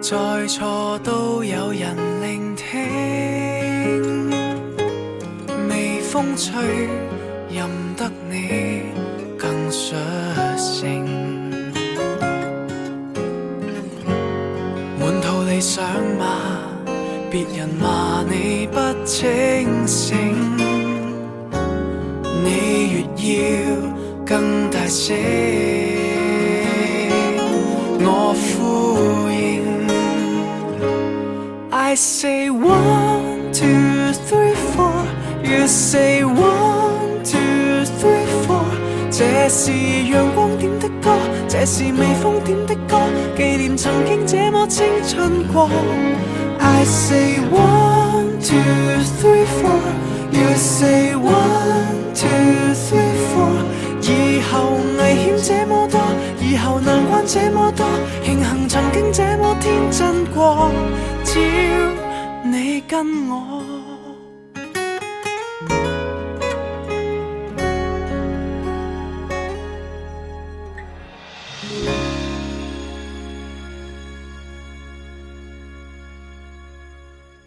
再錯都有人聆聽，微風吹，任得你更率性。滿肚理想嗎？別人罵你不清醒，你越要更大聲，我呼應。I say 1, 2, 3, 4 You say 1, 2, 3, 4這是陽光點的歌，這是微風點的歌，紀念曾經這麼青春過。I say 1, 2, 3, 4 You say 1, 2, 3, 4以後危險這麼多，以後難關這麼多，慶幸曾經這麼天真過，只要你跟我。